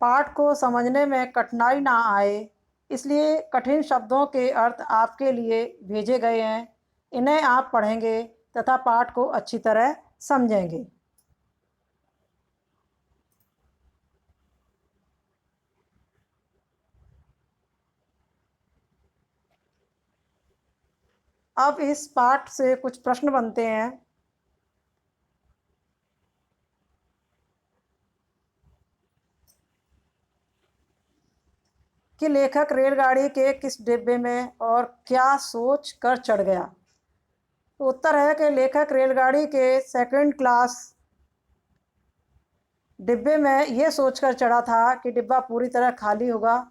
पाठ को समझने में कठिनाई ना आए, इसलिए कठिन शब्दों के अर्थ आपके लिए भेजे गए हैं। इन्हें आप पढ़ेंगे तथा पाठ को अच्छी तरह समझेंगे। अब इस पाठ से कुछ प्रश्न बनते हैं। कि लेखक रेलगाड़ी के किस डिब्बे में और क्या सोच कर चढ़ गया। तो उत्तर है कि लेखक रेलगाड़ी के सेकंड क्लास डिब्बे में यह सोचकर चढ़ा था कि डिब्बा पूरी तरह खाली होगा,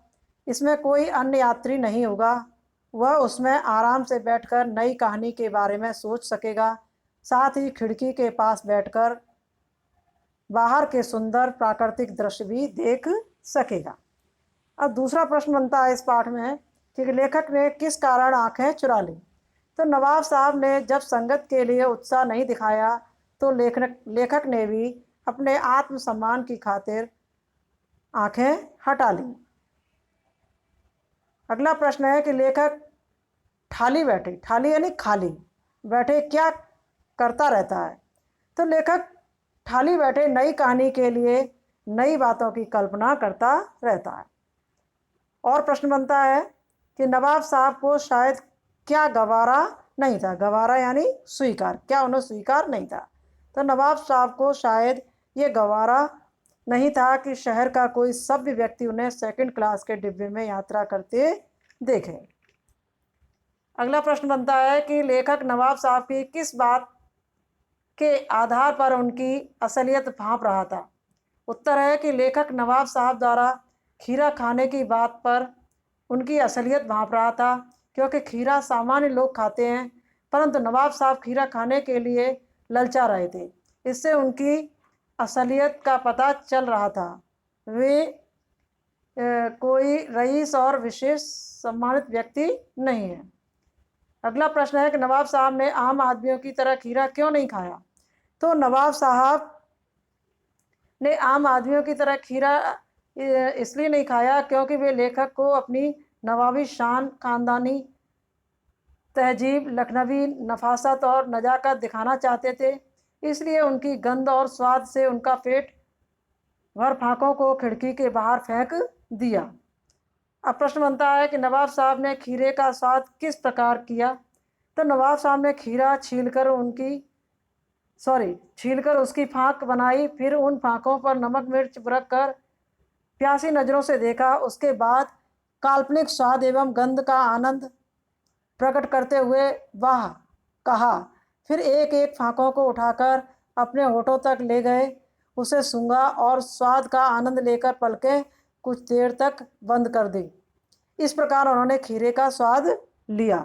इसमें कोई अन्य यात्री नहीं होगा, वह उसमें आराम से बैठकर नई कहानी के बारे में सोच सकेगा, साथ ही खिड़की के पास बैठकर बाहर के सुंदर प्राकृतिक दृश्य भी देख सकेगा। अब दूसरा प्रश्न बनता है इस पाठ में कि लेखक ने किस कारण आंखें चुरा ली। तो नवाब साहब ने जब संगत के लिए उत्साह नहीं दिखाया तो लेखक ने भी अपने आत्मसम्मान की खातिर आंखें हटा ली। अगला प्रश्न है कि लेखक ठाली बैठे, ठाली यानी खाली बैठे क्या करता रहता है। तो लेखक ठाली बैठे नई कहानी के लिए नई बातों की कल्पना करता रहता है। और प्रश्न बनता है कि नवाब साहब को शायद क्या गवारा नहीं था। गवारा यानी स्वीकार, क्या उन्हें स्वीकार नहीं था। तो नवाब साहब को शायद ये गवारा नहीं था कि शहर का कोई सभ्य व्यक्ति उन्हें सेकंड क्लास के डिब्बे में यात्रा करते देखे। अगला प्रश्न बनता है कि लेखक नवाब साहब की किस बात के आधार पर उनकी असलियत भांप रहा था। उत्तर है कि लेखक नवाब साहब द्वारा खीरा खाने की बात पर उनकी असलियत भांप रहा था, क्योंकि खीरा सामान्य लोग खाते हैं, परंतु नवाब साहब खीरा खाने के लिए ललचा रहे थे। इससे उनकी असलियत का पता चल रहा था। वे कोई रईस और विशेष सम्मानित व्यक्ति नहीं है। अगला प्रश्न है कि नवाब साहब ने आम आदमियों की तरह खीरा क्यों नहीं खाया। तो नवाब साहब ने आम आदमियों की तरह खीरा इसलिए नहीं खाया क्योंकि वे लेखक को अपनी नवाबी शान, खानदानी तहजीब, लखनवी नफासत और नजाकत दिखाना चाहते थे। इसलिए उनकी गंध और स्वाद से उनका पेट भर फाँकों को खिड़की के बाहर फेंक दिया। अब प्रश्न बनता है कि नवाब साहब ने खीरे का स्वाद किस प्रकार किया। तो नवाब साहब ने खीरा छीलकर उसकी फाँक बनाई, फिर उन फाँकों पर नमक मिर्च बरक कर प्यासी नज़रों से देखा। उसके बाद काल्पनिक स्वाद एवं गंध का आनंद प्रकट करते हुए वाह कहा, फिर एक एक फाँकों को उठाकर अपने होठों तक ले गए, उसे सूंघा और स्वाद का आनंद लेकर पलकें कुछ देर तक बंद कर दी। इस प्रकार उन्होंने खीरे का स्वाद लिया।